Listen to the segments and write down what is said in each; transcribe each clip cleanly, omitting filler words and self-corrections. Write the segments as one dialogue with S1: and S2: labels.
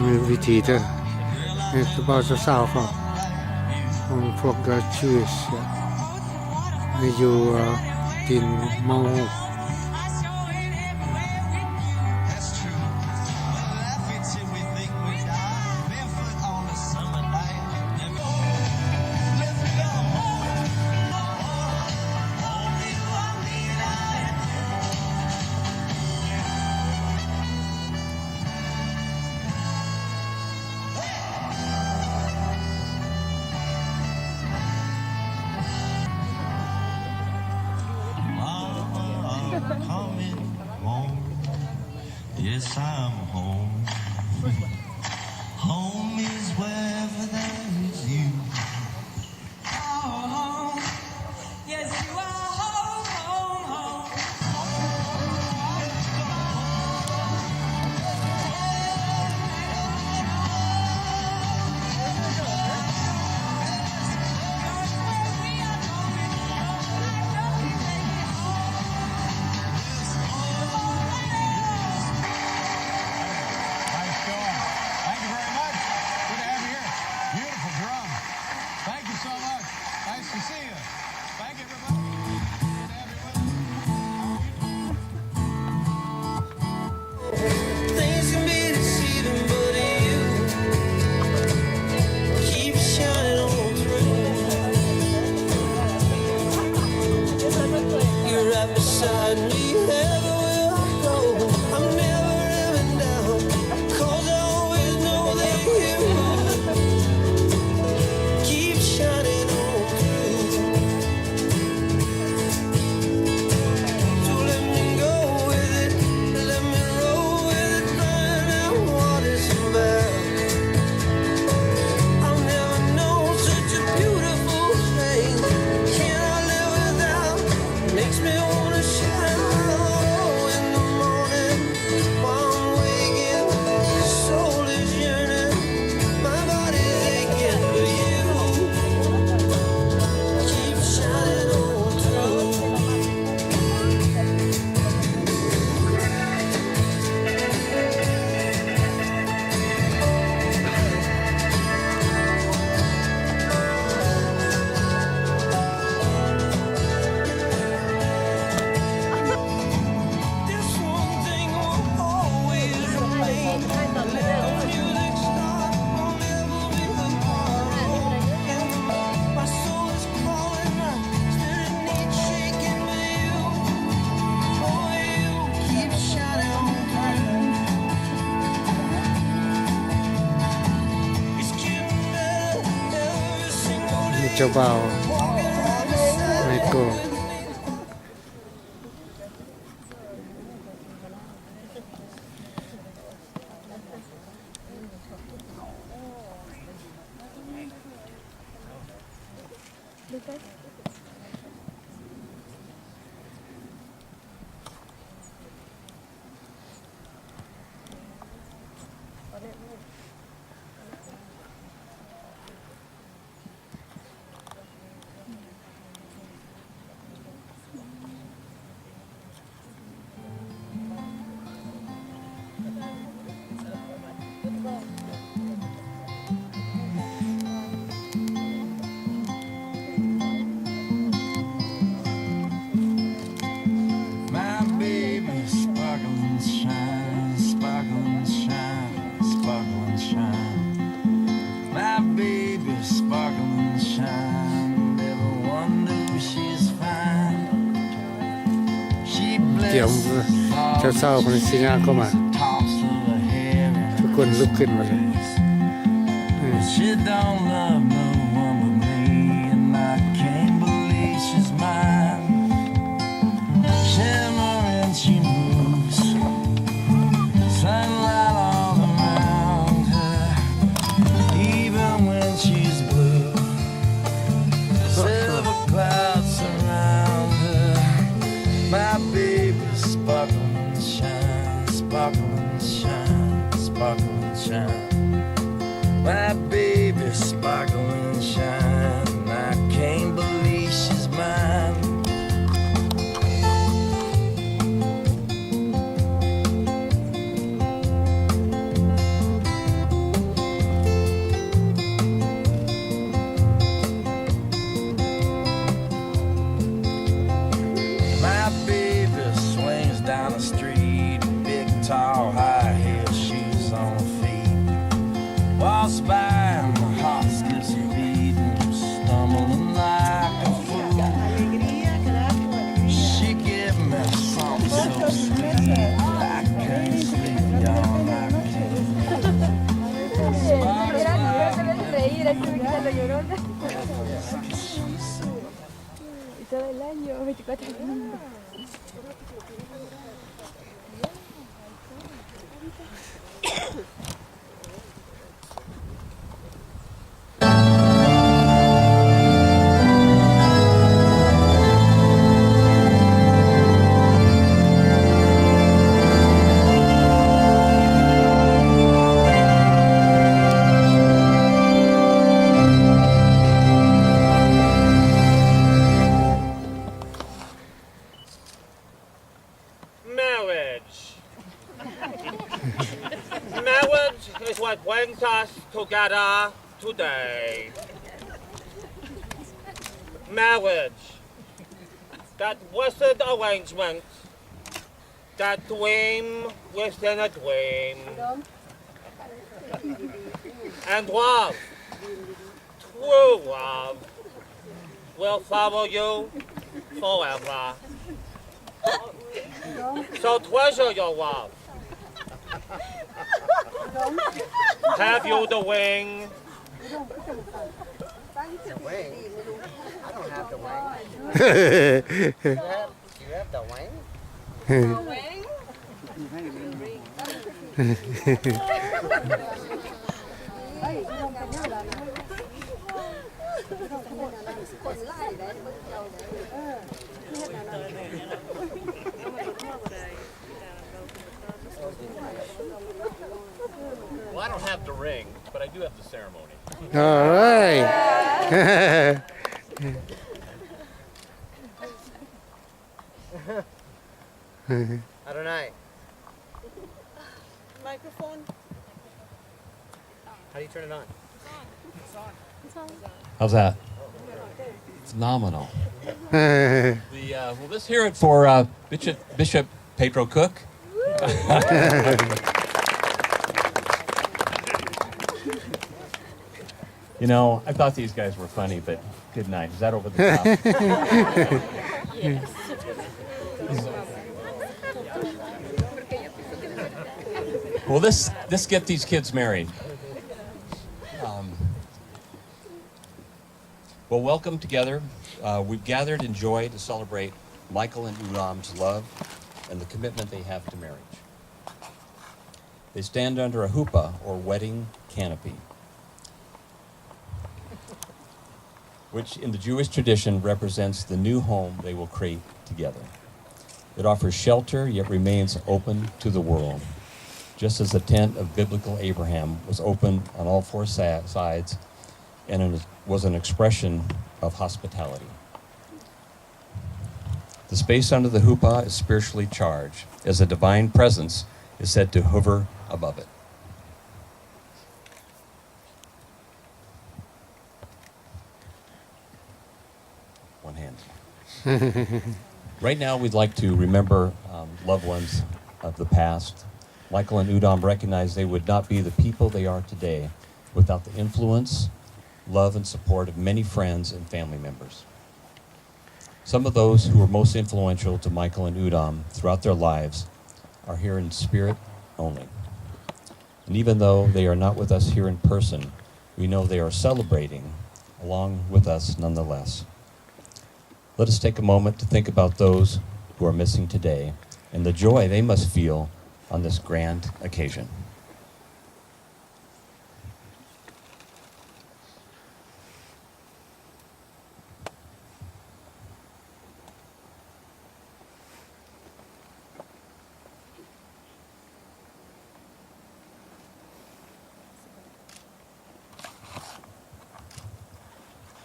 S1: มีวิธีเด้อนี่คือบ่าวสาวๆเขาของพวกชีวิตมีอยู่ดินเมา
S2: Coming home, yes I'm home. Home is wherever there is you.
S3: Home, yes you are home, home, home.
S4: Nice going. Thank you very much. Good to have you here. Beautiful drum. Thank you so much. Nice to see you. Thank you, everybody. Good to have you with us.
S2: Things can be deceiving, but you keep shining on through. You're right beside me everywhere I go. I'm never ever down, 'cause I always know that you keep shining on through. So let me go with it, let me roll with it, find out what it's about. I've never known such a beautiful thing. Can I live without? Makes me wanna shine in the morning while I'm waking. Soul is yearning, my body's aching for you. Keep shining on through. This one thing will always remain. Let the music start, will never be apart. My soul is calling out, spirit needs shaking, but you, oh you, keep shining on through. It's getting better every single
S1: มี
S2: day.
S1: เจ้าบ่าว
S2: Walking right
S1: ไม
S2: beside
S1: โก้
S2: My baby, sparkle and shine, sparkle and shine, sparkle and shine. My baby, sparkle and shine. Never wonder she's fine. She
S1: เดี๋ยว
S2: blesses
S1: เช้าๆคนสิงาเข้ามา
S2: tops of her hair
S1: ทุกคนลุกขึ้นมาเลย
S2: She don't love no one but me, and I can't believe she's mine. Shimmering, she moves, sunlight all around her, even when she's blue. Silver clouds surround her. My baby, sparkle and shine, sparkle and shine, sparkle and shine. My baby, sparkle and shine. I can't believe she's mine.
S5: My baby swings down the street, big, tall, high heel shoes on her feet. Walks by and my heart skips a beat, stumbling like a fool. She gave me something so sweet, I can't sleep all night.
S6: Y todo el año, 24 años.
S7: Marriage is what brings us together today. Marriage, that blessed arrangement, that dream within a dream. And love, true love, will follow you forever. So treasure your love. Have you the wing?
S8: The wing? I don't have the wing. You have the wing?
S3: The wing?
S9: Well, I don't have the ring, but I do have the ceremony.
S1: All right.
S8: Adonai.
S3: Microphone.
S8: How do you turn it on?
S9: How's that? Phenomenal. Well, let's hear it for Bishop Pedro Cook. You know, I thought these guys were funny, but good night. Is that over the top?
S3: Yes.
S9: Well, let's get these kids married. Well, welcome together. We've gathered in joy to celebrate Michael and Udom's love and the commitment they have to marriage. They stand under a huppah, or wedding canopy, which in the Jewish tradition represents the new home they will create together. It offers shelter, yet remains open to the world, just as the tent of biblical Abraham was open on all four sides and was an expression of hospitality. The space under the huppah is spiritually charged, as a divine presence is said to hover above it. One hand. Right now, we'd like to remember loved ones of the past. Michael and Udom recognized they would not be the people they are today without the influence, love, and support of many friends and family members. Some of those who were most influential to Michael and Udom throughout their lives are here in spirit only. And even though they are not with us here in person, we know they are celebrating along with us nonetheless. Let us take a moment to think about those who are missing today and the joy they must feel on this grand occasion.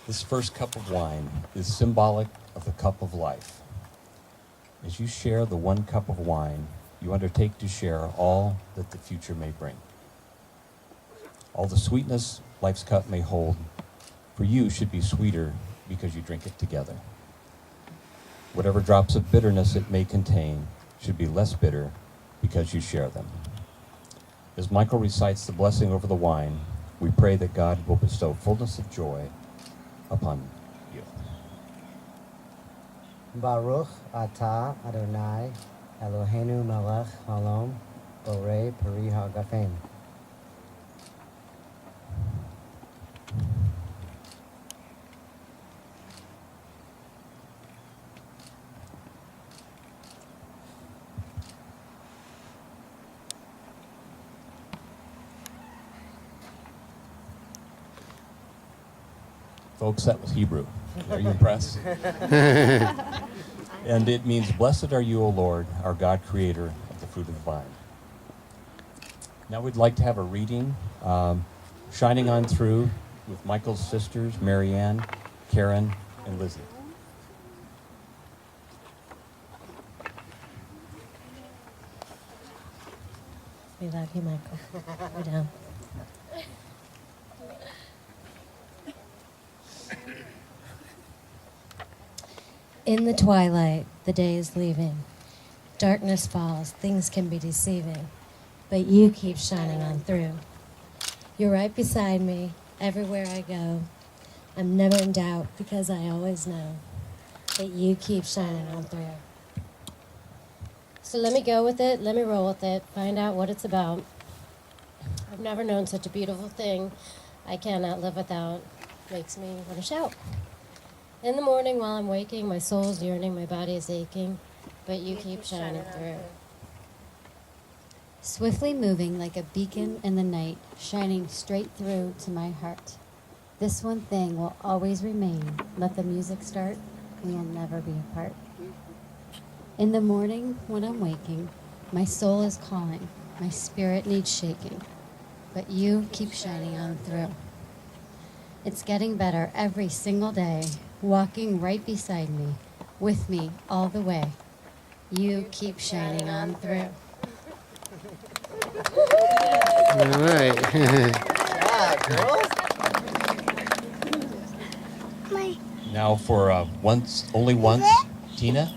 S9: This first cup of wine is symbolic of the cup of life. As you share the one cup of wine, you undertake to share all that the future may bring. All the sweetness life's cup may hold, for you should be sweeter because you drink it together. Whatever drops of bitterness it may contain should be less bitter because you share them. As Michael recites the blessing over the wine, we pray that God will bestow fullness of joy upon you.
S8: Baruch atah Adonai Eloheinu melech haolam borei peri hagafen.
S9: Folks, that was Hebrew. Are you impressed? And it means, blessed are you, O Lord, our God, creator of the fruit of the vine. Now we'd like to have a reading, Shining On Through, with Michael's sisters, Marianne, Karen, and Lizzie.
S10: We love you, Michael. We're down. In the twilight, the day is leaving. Darkness falls, things can be deceiving, but you keep shining on through. You're right beside me, everywhere I go. I'm never in doubt because I always know that you keep shining on through. So let me go with it, let me roll with it, find out what it's about. I've never known such a beautiful thing I cannot live without. Makes me want to shout. In the morning while I'm waking, my soul's yearning, my body is aching, but you keep shining through.
S11: Swiftly moving like a beacon in the night, shining straight through to my heart. This one thing will always remain. Let the music start, we will never be apart. In the morning when I'm waking, my soul is calling, my spirit needs shaking, but you keep shining on through. It's getting better every single day, walking right beside me, with me all the way. You keep shining on through.
S1: All right.
S8: Yeah, girls.
S9: Now for only once, Tina.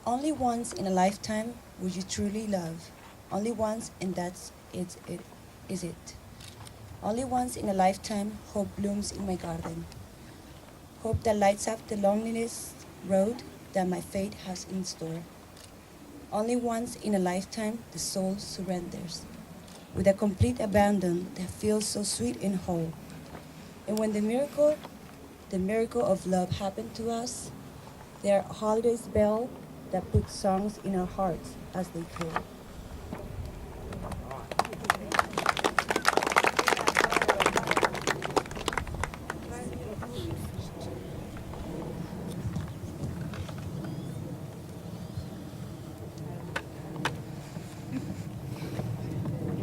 S12: Only once in a lifetime would you truly love. Only once, and that's it. Is it. Only once in a lifetime, hope blooms in my garden. Hope that lights up the loneliness road that my fate has in store. Only once in a lifetime, the soul surrenders with a complete abandon that feels so sweet and whole. And when the miracle of love happened to us, there are holidays bells that put songs in our hearts as they toll.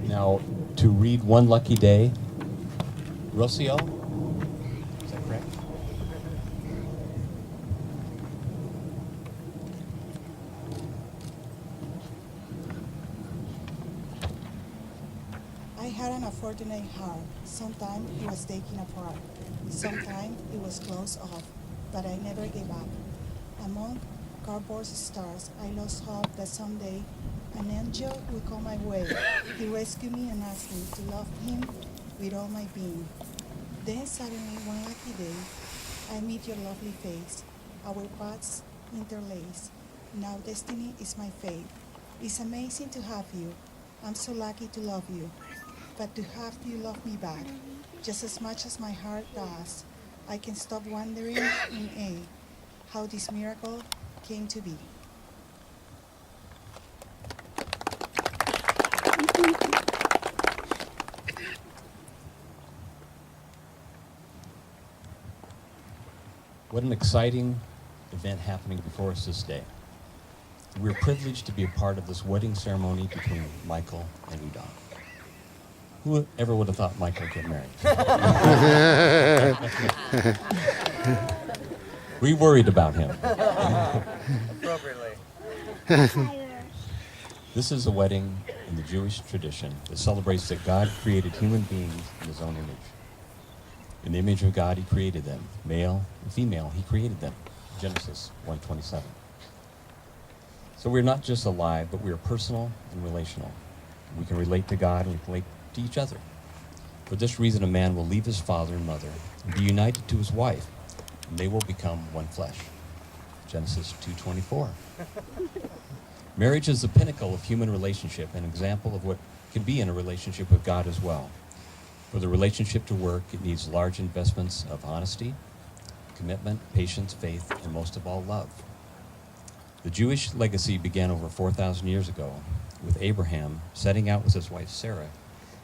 S9: Now, to read One Lucky Day, Rocio, is that correct?
S13: I had an unfortunate heart. Sometimes it was taken apart. Sometimes it was closed off, but I never gave up. Among cardboard stars, I lost hope that someday an angel would come my way. He rescued me and asked me to love him with all my being. Then suddenly, one lucky day, I meet your lovely face. Our paths interlace. Now destiny is my fate. It's amazing to have you. I'm so lucky to love you. But to have you love me back, just as much as my heart does, I can stop wondering in A, how this miracle came to be.
S9: What an exciting event happening before us this day. We're privileged to be a part of this wedding ceremony between Michael and Udom. Who ever would have thought Michael would get married? We worried about him.
S8: Appropriately.
S9: This is a wedding in the Jewish tradition that celebrates that God created human beings in his own image. In the image of God, he created them. Male and female, he created them. Genesis 1:27. So we're not just alive, but we are personal and relational. We can relate to God and we can relate to each other. For this reason, a man will leave his father and mother and be united to his wife, and they will become one flesh. Genesis 2:24. Marriage is the pinnacle of human relationship, an example of what can be in a relationship with God as well. For the relationship to work, it needs large investments of honesty, commitment, patience, faith, and most of all, love. The Jewish legacy began over 4,000 years ago with Abraham setting out with his wife Sarah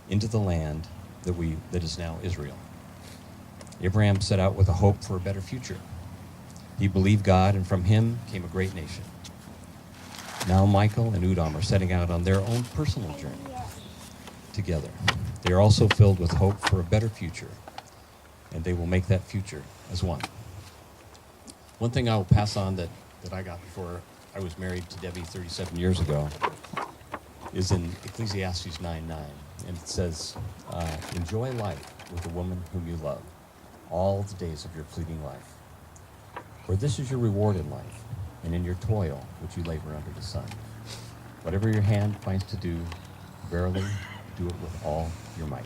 S9: into the land that is now Israel. Abraham set out with a hope for a better future. He believed God, and from him came a great nation. Now Michael and Udom are setting out on their own personal journey together. They are also filled with hope for a better future, and they will make that future as one. One thing I will pass on that I got before I was married to Debbie 37 years ago is in Ecclesiastes 9:9, and it says, enjoy life with the woman whom you love, all the days of your fleeting life. For this is your reward in life, and in your toil which you labor under the sun. Whatever your hand finds to do, verily do it with all your might.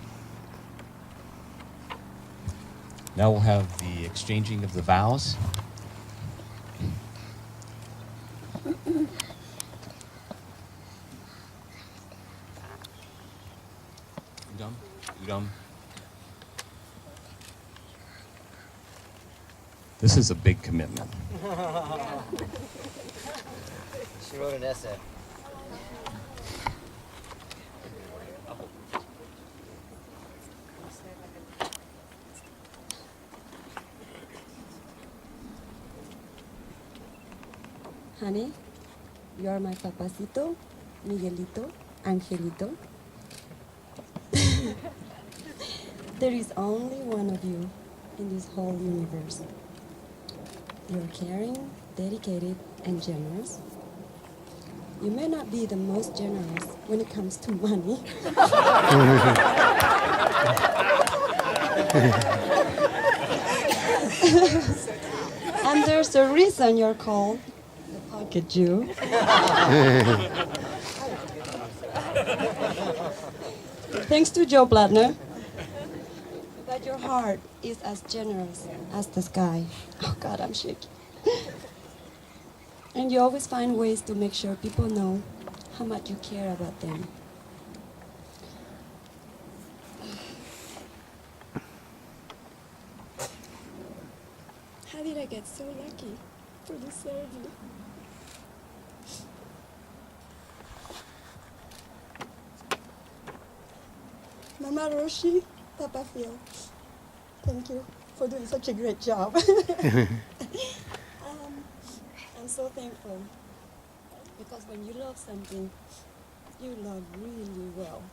S9: Now we'll have the exchanging of the vows. Udom. This is a big commitment.
S8: She wrote an essay.
S12: Honey, you are my papacito, Miguelito, Angelito. There is only one of you in this whole universe. You're caring, dedicated, and generous. You may not be the most generous when it comes to money. And there's a reason you're called the Pocket Jew. Thanks to Joe Bladner. But your heart is as generous as the sky. Oh God, I'm shaking. And you always find ways to make sure people know how much you care about them. How did I get so lucky to deserve you? Mama Roshi, Papa Phil, thank you for doing such a great job. I'm so thankful because when you love something, you love really well.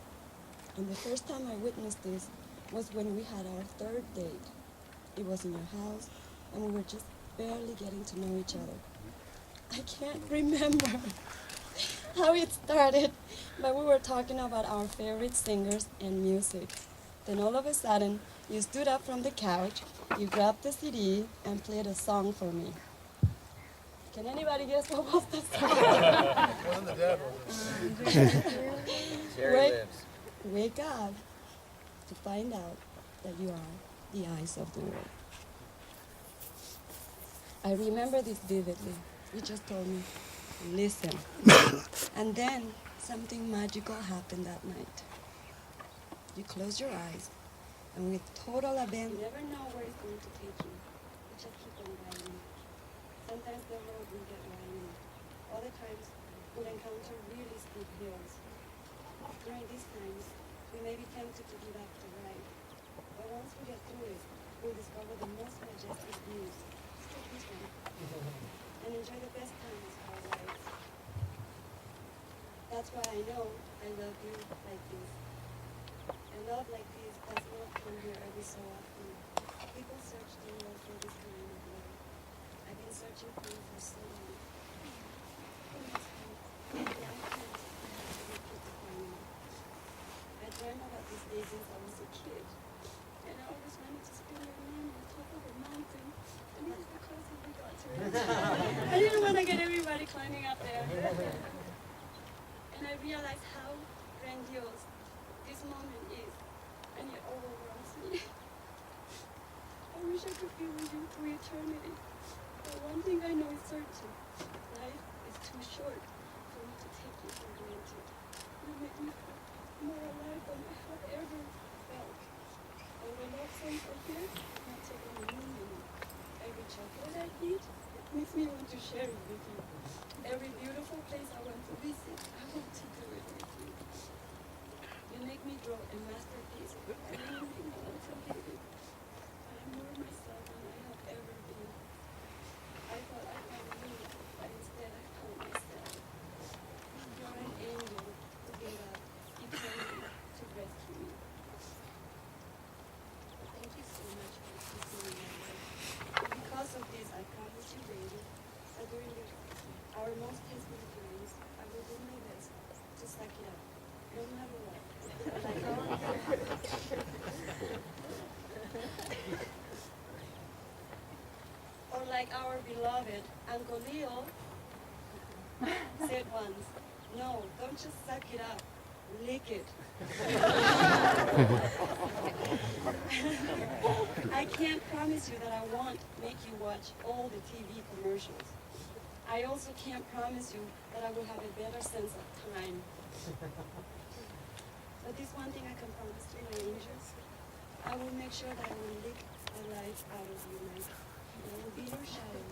S12: And the first time I witnessed this was when we had our third date. It was in your house, and we were just barely getting to know each other. I can't remember how it started, but we were talking about our favorite singers and music. Then all of a sudden, you stood up from the couch, you grabbed the CD, and played a song for me. Can anybody guess what was the song?
S8: Wasn't the dead one. Cherry Lips.
S12: Wake up to find out that you are the eyes of the world. I remember this vividly. You just told me, listen. And then something magical happened that night. You close your eyes, and with total abandon, you never know where it's going to take you. You just keep on guiding. Sometimes the road will get windy. Other times, we'll encounter really steep hills. During these times, we may be tempted to give up the ride. But once we get through it, we'll discover the most majestic views. Take this one. And enjoy the best times of our lives. That's why I know I love you like this. A love like this does not come here every so often. People search the world for this kind of love. I've been searching for you for so long. I dreamt about this day since I was a kid. And I always wanted to spend my name on top of a mountain. And it was because of we got to it. I didn't want to get everybody climbing up there. And I realized how grandiose this moment is. And it overwhelms me. I wish I could be with you through eternity. But one thing I know is certain. Life is too short for me to take you for granted. You make me feel more alive than I have ever felt. And when love songs are here, I take on a new meaning. Every chocolate I eat makes me want to share it with you. Every beautiful place I want to visit, I want to do it with you. You make me draw a masterpiece, and you make me want to leave it. I'm more myself than I have ever been. I thought I found you, but instead I found myself. You're an angel who gave up eternity to rescue me. Thank you so much for keeping me alive. Because of this, I promise you, baby, that during our most peaceful times, I will do my best to suck it up, no matter what. Or like our beloved Uncle Leo said once, no, don't just suck it up, lick it. I can't promise you that I won't make you watch all the TV commercials. I also can't promise you that I will have a better sense of time. But this one thing I can promise to my angels, I will make sure that I will lick the life out of you, Mike. I will be your shadow,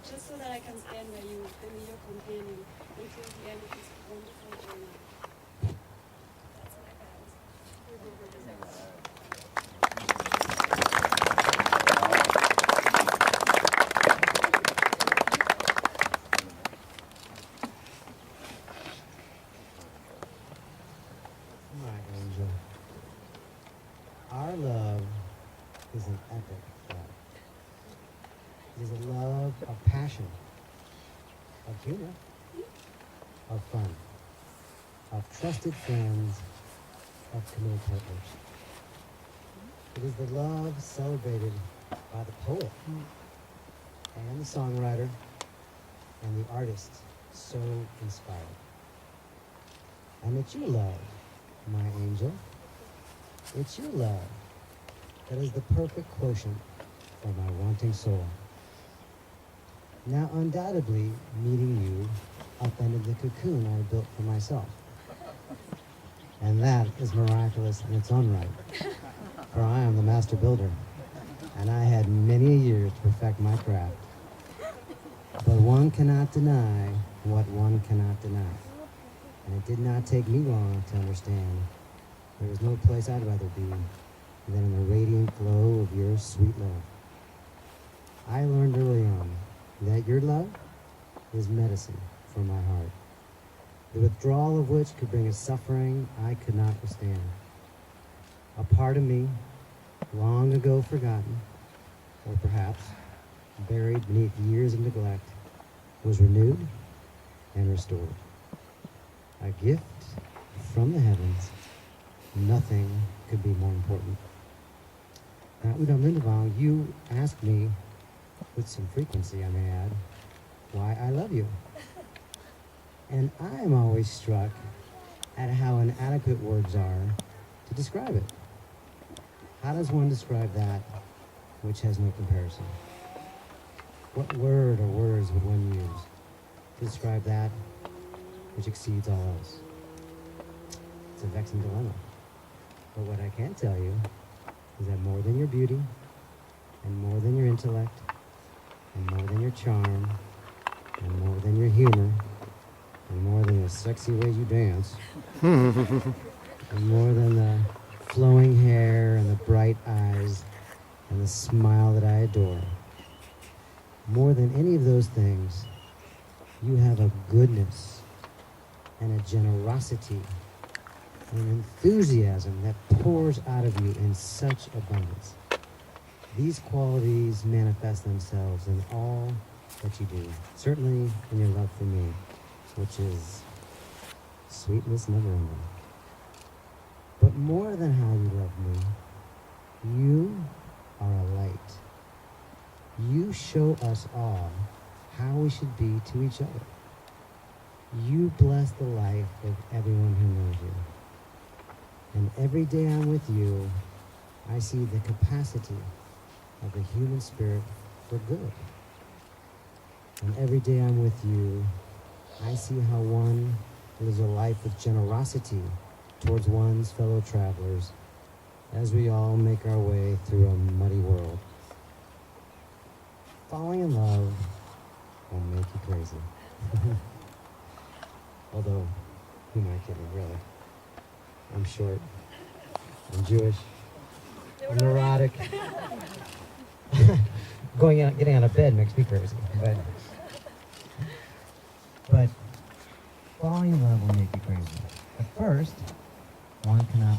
S12: just so that I can stand by you and be your companion until the end of this wonderful journey. That's my vows.
S8: My angel. Our love is an epic love. It is a love of passion, of humor, of fun, of trusted friends, of committed partners. It is the love celebrated by the poet and the songwriter and the artist so inspired. And it's your love, my angel. It's your love that is the perfect quotient for my wanting soul. Now, undoubtedly, meeting you upended the cocoon I built for myself. And that is miraculous in its own right, for I am the master builder, and I had many years to perfect my craft. But one cannot deny what one cannot deny. And it did not take me long to understand there is no place I'd rather be than in the radiant glow of your sweet love. I learned early on that your love is medicine for my heart, the withdrawal of which could bring a suffering I could not withstand. A part of me, long ago forgotten, or perhaps buried beneath years of neglect, was renewed and restored. A gift from the heavens. Nothing could be more important. Now, Udom American, you ask me, with some frequency I may add, why I love you. And I am always struck at how inadequate words are to describe it. How does one describe that which has no comparison? What word or words would one use to describe that which exceeds all else? It's a vexing dilemma. But what I can tell you is that more than your beauty, and more than your intellect, and more than your charm, and more than your humor, and more than the sexy way you dance, and more than the flowing hair and the bright eyes and the smile that I adore, more than any of those things, you have a goodness and a generosity, an enthusiasm that pours out of you in such abundance. These qualities manifest themselves in all that you do, certainly in your love for me, which is sweetness never ending. But more than how you love me, you are a light. You show us all how we should be to each other. You bless the life of everyone who knows you. And every day I'm with you, I see the capacity of the human spirit for good. And every day I'm with you, I see how one lives a life with generosity towards one's fellow travelers as we all make our way through a muddy world. Falling in love will make you crazy. Although, who am I kidding, really? I'm short, I'm Jewish, I'm neurotic. Getting out of bed makes me crazy. But falling in love will make you crazy. But first, one cannot